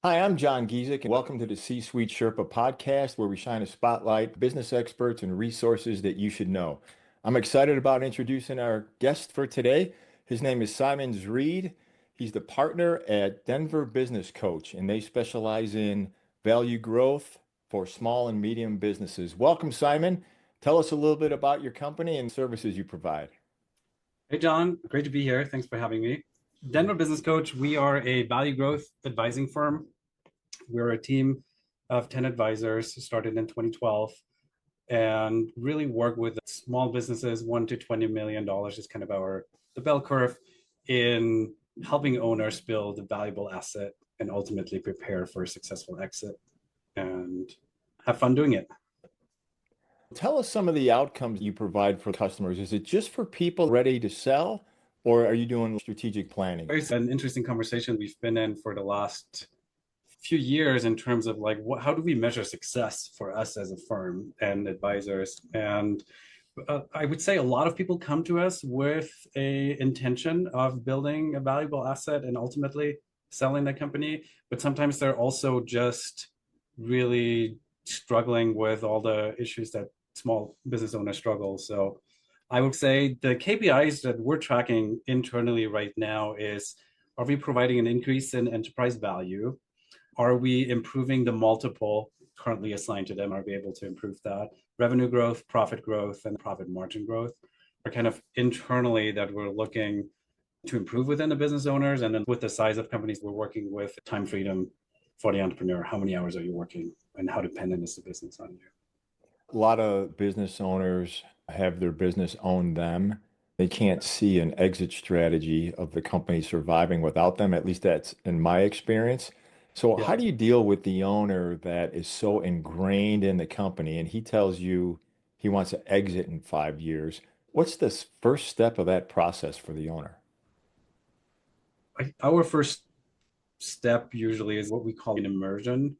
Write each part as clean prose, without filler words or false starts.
Hi, I'm John Giesick, and welcome to the C-Suite Sherpa podcast, where we shine a spotlight business experts and resources that you should know. I'm excited about introducing our guest for today. His name is Simon Zryd. He's the partner at Denver Business Coach, and they specialize in value growth for small and medium businesses. Welcome, Simon. Tell us a little bit about your company and services you provide. Hey, John. Great to be here. Thanks for having me. Denver Business Coach, we are a value growth advising firm. We're a team of 10 advisors started in 2012 and really work with small businesses, $1 to $20 million is kind of the bell curve in helping owners build a valuable asset and ultimately prepare for a successful exit and have fun doing it. Tell us some of the outcomes you provide for customers. Is it just for people ready to sell, or are you doing strategic planning? It's an interesting conversation we've been in for the last few years in terms of like how do we measure success for us as a firm and advisors. And I would say a lot of people come to us with a intention of building a valuable asset and ultimately selling the company, but sometimes they're also just really struggling with all the issues that small business owners struggle. So I would say the KPIs that we're tracking internally right now is, are we providing an increase in enterprise value? Are we improving the multiple currently assigned to them? Are we able to improve that? Revenue growth, and profit margin growth are kind of internally that we're looking to improve within the business owners. And then with the size of companies we're working with, time freedom for the entrepreneur, how many hours are you working and how dependent is the business on you? A lot of business owners have their business own them. They can't see an exit strategy of the company surviving without them. At least that's in my experience. So, Yeah. how do you deal with the owner that is so ingrained in the company and he tells you he wants to exit in 5 years? What's the first step of that process for the owner? Our first step usually is what we call an immersion.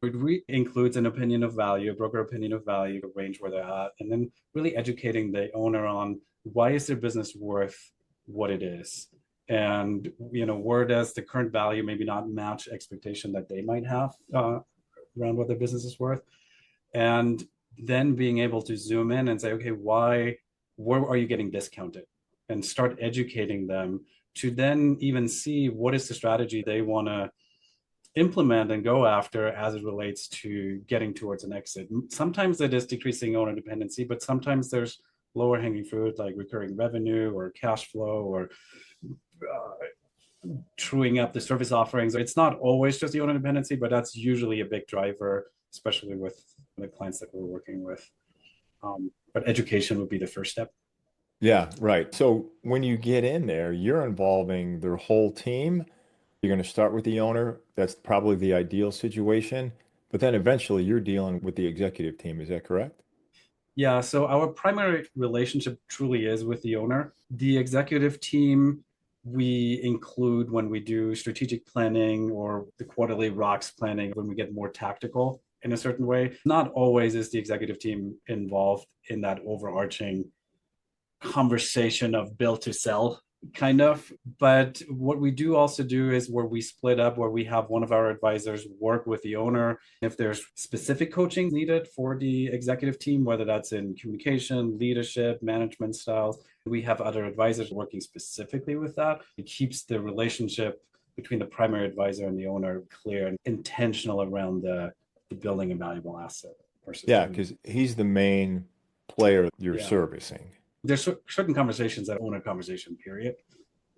It includes an opinion of value, a broker opinion of value, a range where they're at, and then really educating the owner on why is their business worth what it is. And where does the current value maybe not match expectation that they might have around what their business is worth, and then being able to zoom in and say, okay, where are you getting discounted, and start educating them to then even see what is the strategy they want to implement and go after as it relates to getting towards an exit. Sometimes it is decreasing owner dependency, but sometimes there's lower hanging fruit like recurring revenue or cash flow or truing up the service offerings. It's not always just the owner dependency, but that's usually a big driver, especially with the clients that we're working with. But education would be the first step. Yeah, right. So, when you get in there, you're involving their whole team. You're going to start with the owner. That's probably the ideal situation. But then eventually you're dealing with the executive team. Is that correct? Yeah, so our primary relationship truly is with the owner. The executive team we include when we do strategic planning or the quarterly rocks planning when we get more tactical in a certain way. Not always is the executive team involved in that overarching conversation of build to sell kind of. But what we do also do is where we split up, where we have one of our advisors work with the owner if there's specific coaching needed for the executive team, whether that's in communication, leadership, management styles. We have other advisors working specifically with that. It keeps the relationship between the primary advisor and the owner clear and intentional around the building a valuable asset versus Yeah, doing. because he's the main player you're Yeah, servicing. there's certain conversations that own a conversation period.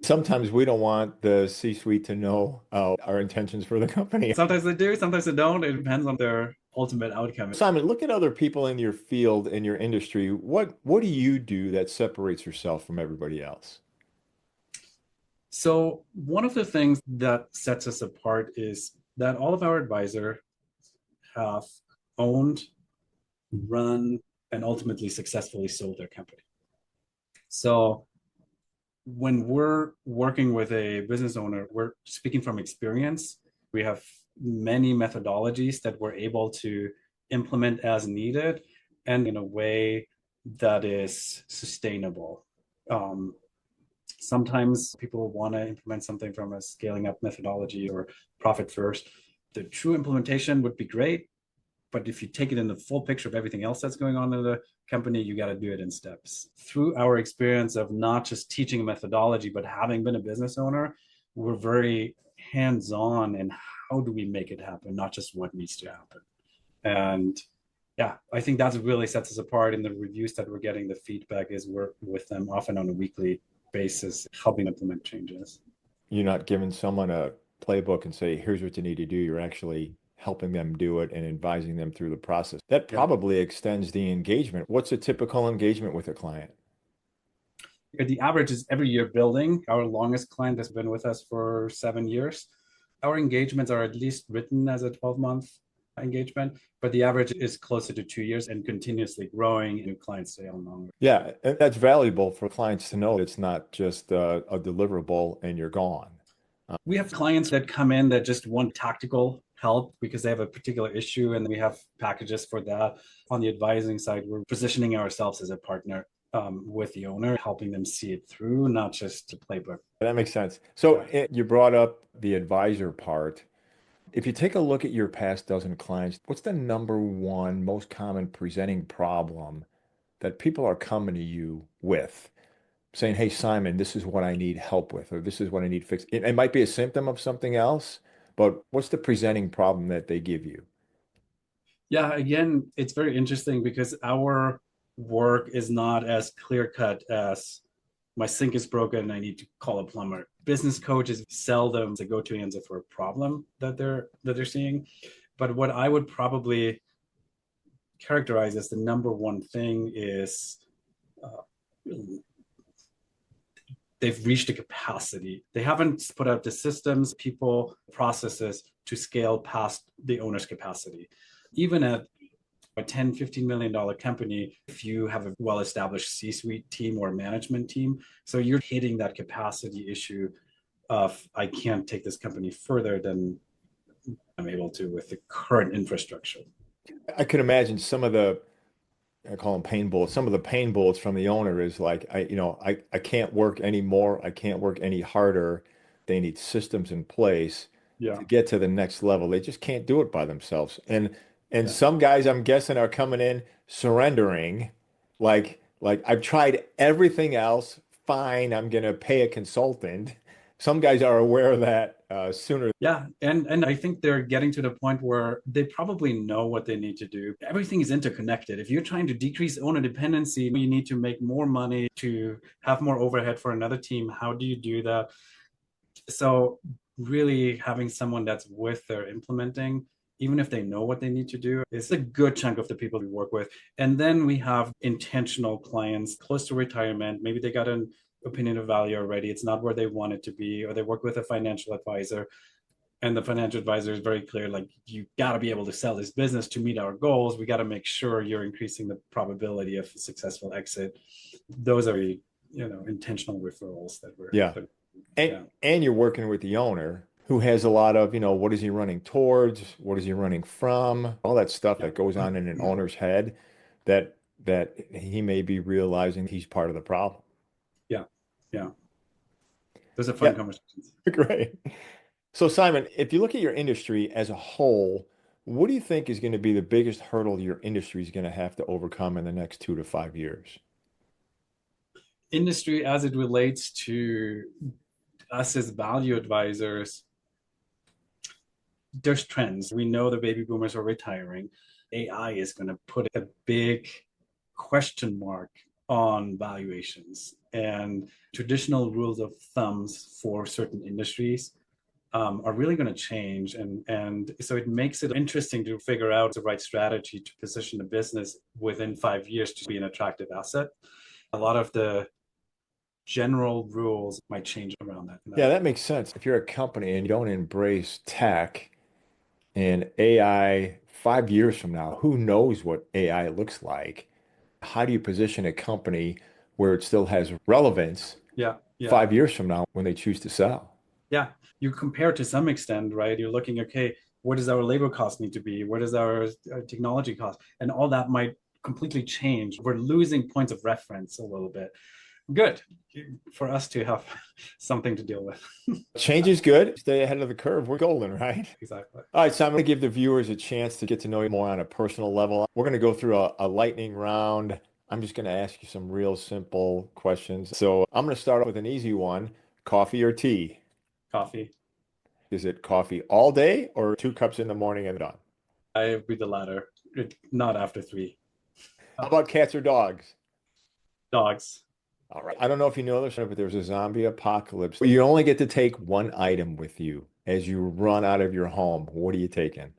Sometimes we don't want the C-suite to know our intentions for the company. Sometimes they do, sometimes they don't. It depends on their ultimate outcome. Simon, look at other people in your field, in your industry. What do you do that separates yourself from everybody else? So one of the things that sets us apart is that all of our advisors have owned, run, and ultimately successfully sold their company. So when we're working with a business owner, we're speaking from experience. We have many methodologies that we're able to implement as needed and in a way that is sustainable. Um, Sometimes people want to implement something from a scaling up methodology or profit first. The true implementation would be great, but if you take it in the full picture of everything else that's going on in the company, you got to do it in steps. Through our experience of not just teaching a methodology, but having been a business owner, we're very hands-on in how do we make it happen, not just what needs to happen. And yeah, I think that's really sets us apart in the reviews that we're getting. The feedback is we're with them often on a weekly basis, helping implement changes. You're not giving someone a playbook and say, here's what you need to do. You're actually helping them do it and advising them through the process. That Yeah. probably extends the engagement. What's a typical engagement with a client? The average is every year building. Our longest client has been with us for 7 years. Our engagements are at least written as a 12-month engagement, but the average is closer to 2 years and continuously growing. New clients stay on longer. Yeah, and that's valuable for clients to know it's not just a deliverable and you're gone. We have clients that come in that just want tactical help because they have a particular issue, and we have packages for that. On the advising side, we're positioning ourselves as a partner with the owner, helping them see it through, not just the playbook. That makes sense. So you brought up the advisor part. If you take a look at your past dozen clients, what's the number one most common presenting problem that people are coming to you with? Saying, hey, Simon, this is what I need help with, or this is what I need fixed. It might be a symptom of something else, but what's the presenting problem that they give you? Yeah, again, it's very interesting because our work is not as clear cut as my sink is broken and I need to call a plumber. Business coaches seldom the go-to answer for a problem that they're seeing. But what I would probably characterize as the number one thing is uh, they've reached a capacity. They haven't put out the systems, people, processes to scale past the owner's capacity. Even at a $10-15 million company, if you have a well-established C-suite team or management team, so you're hitting that capacity issue of I can't take this company further than I'm able to with the current infrastructure. I can imagine some of the, I call them pain bullets. Some of the pain bullets from the owner is like, I can't work anymore. I can't work any harder. They need systems in place Yeah, to get to the next level. They just can't do it by themselves. And yeah, some guys, I'm guessing, are coming in surrendering, like I've tried everything else. Fine, I'm gonna pay a consultant. Some guys are aware of that sooner. yeah. And I think they're getting to the point where they probably know what they need to do. Everything is interconnected. If you're trying to decrease owner dependency, you need to make more money to have more overhead for another team. How do you do that? So really having someone that's with their implementing, even if they know what they need to do, is a good chunk of the people we work with. And then we have intentional clients close to retirement. Maybe they got an opinion of value already. It's not where they want it to be, or they work with a financial advisor. And the financial advisor is very clear, like, you got to be able to sell this business to meet our goals. We got to make sure you're increasing the probability of a successful exit. Those are, intentional referrals that we're, Yeah. And yeah. and you're working with the owner who has a lot of, what is he running towards? What is he running from? All that stuff Yeah. that goes on in an owner's head that he may be realizing he's part of the problem. Yeah. Yeah. Those are fun Yeah, conversations. great. So Simon, if you look at your industry as a whole, what do you think is going to be the biggest hurdle your industry is going to have to overcome in the next 2 to 5 years? Industry as it relates to us as value advisors, there's trends. We know the baby boomers are retiring. AI is going to put a big question mark on valuations, and traditional rules of thumbs for certain industries are really going to change. And so it makes it interesting to figure out the right strategy to position the business within 5 years to be an attractive asset. A lot of the general rules might change around that. Yeah, that makes sense. If you're a company and you don't embrace tech and AI 5 years from now, who knows what AI looks like? How do you position a company where it still has relevance Yeah, yeah, 5 years from now when they choose to sell? yeah. You compare to some extent, right? You're looking, okay, what does our labor cost need to be? What does our technology cost? And all that might completely change. We're losing points of reference a little bit. Good for us to have something to deal with. Change is good. Stay ahead of the curve. We're golden, right? Exactly. All right, so I'm going to give the viewers a chance to get to know you more on a personal level. We're going to go through a lightning round. I'm just going to ask you some real simple questions. So I'm going to start off with an easy one. Coffee or tea? Coffee. Is it coffee all day or 2 cups in the morning and done? I would be the latter, not after three. How about cats or dogs? Dogs. All right. I don't know if you know this, but there's a zombie apocalypse. You only get to take one item with you as you run out of your home. What are you taking?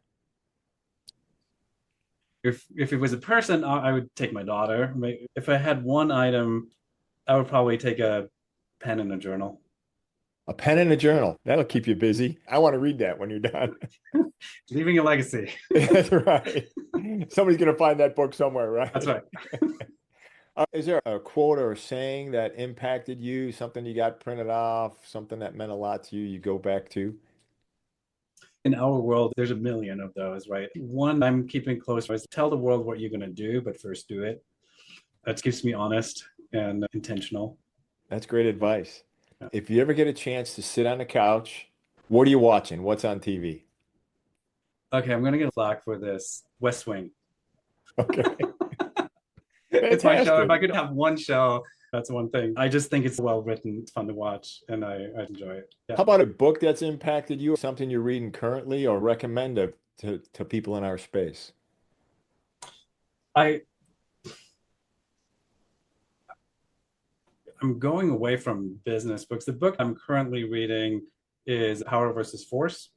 If it was a person, I would take my daughter. If I had one item, I would probably take a pen and a journal. A pen and a journal. That'll keep you busy. I want to read that when you're done. Leaving a legacy. That's right. Somebody's going to find that book somewhere, right? That's right. Is there a quote or a saying that impacted you, something you got printed off, something that meant a lot to you, you go back to? In our world, there's a million of those, right? One I'm keeping close is tell the world what you're going to do, but first do it. That keeps me honest and intentional. That's great advice. Yeah. If you ever get a chance to sit on the couch, what are you watching? What's on TV? Okay, I'm going to get flack for this. West Wing. Okay. It's my show. If Fantastic. I could have one show, that's one thing. I just think it's well written, it's fun to watch, and I enjoy it. Yeah. How about a book that's impacted you, something you're reading currently, or recommend to people in our space? I I'm going away from business books. The book I'm currently reading is Power versus Force.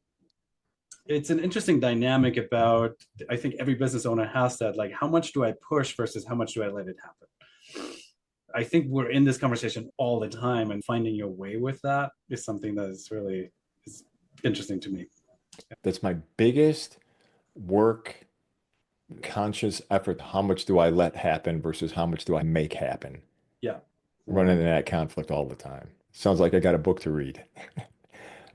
It's an interesting dynamic about, I think every business owner has that, like, how much do I push versus how much do I let it happen? I think we're in this conversation all the time, and finding your way with that is something that is interesting to me. That's my biggest work conscious effort. How much do I let happen versus how much do I make happen? Yeah. Running into that conflict all the time. Sounds like I got a book to read.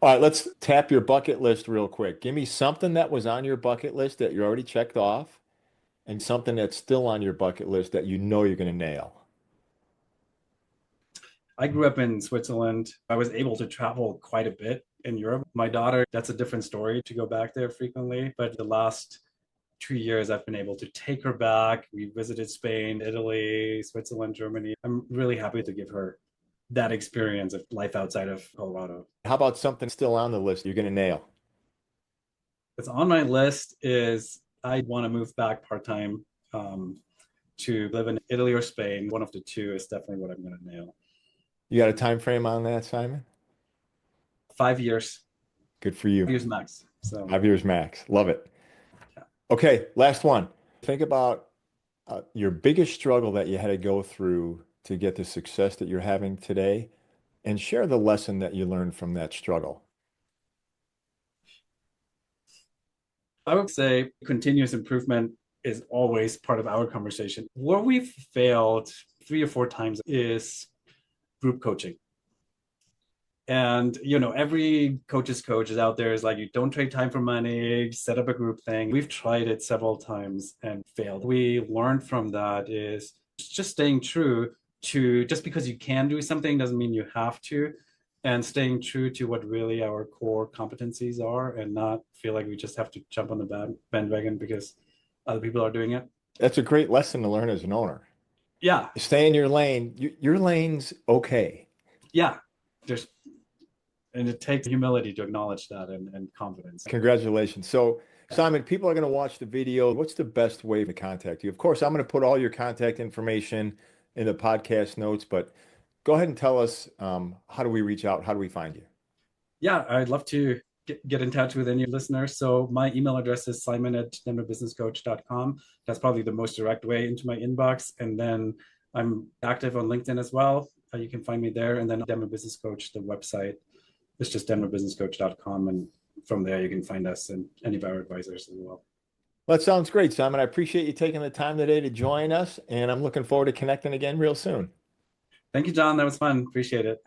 All right, let's tap your bucket list real quick. Give me something that was on your bucket list that you already checked off and something that's still on your bucket list that you know you're going to nail. I grew up in Switzerland. I was able to travel quite a bit in Europe. My daughter, that's a different story to go back there frequently. But the last 2 years, I've been able to take her back. We visited Spain, Italy, Switzerland, Germany. I'm really happy to give her that experience of life outside of Colorado. How about something still on the list you're going to nail? What's on my list is I want to move back part-time to live in Italy or Spain. One of the two is definitely what I'm going to nail. You got a time frame on that, Simon? 5 years. Good for you. 5 years max. So 5 years max. Love it. yeah. Okay, last one. Think about your biggest struggle that you had to go through to get the success that you're having today, and share the lesson that you learned from that struggle. I would say continuous improvement is always part of our conversation. Where we've failed 3 or 4 times is group coaching. And every coach's coach is out there is like, you don't trade time for money, set up a group thing. We've tried it several times and failed. We learned from that is just staying true to, just because you can do something doesn't mean you have to, and staying true to what really our core competencies are, and not feel like we just have to jump on the bandwagon because other people are doing it. That's a great lesson to learn as an owner. Yeah. Stay in your lane. Your lane's okay. Yeah. And it takes humility to acknowledge that, and confidence. Congratulations. So, Simon, people are going to watch the video. What's the best way to contact you? Of course, I'm going to put all your contact information in the podcast notes, but go ahead and tell us, how do we reach out? How do we find you? Yeah, I'd love to get in touch with any listeners. So my email address is simon@denverbusinesscoach.com. That's probably the most direct way into my inbox. And then I'm active on LinkedIn as well. You can find me there. And then Denver Business Coach, the website, it's just denverbusinesscoach.com. And from there, you can find us and any of our advisors as well. Well, that sounds great, Simon. I appreciate you taking the time today to join us, and I'm looking forward to connecting again real soon. Thank you, John. That was fun. Appreciate it.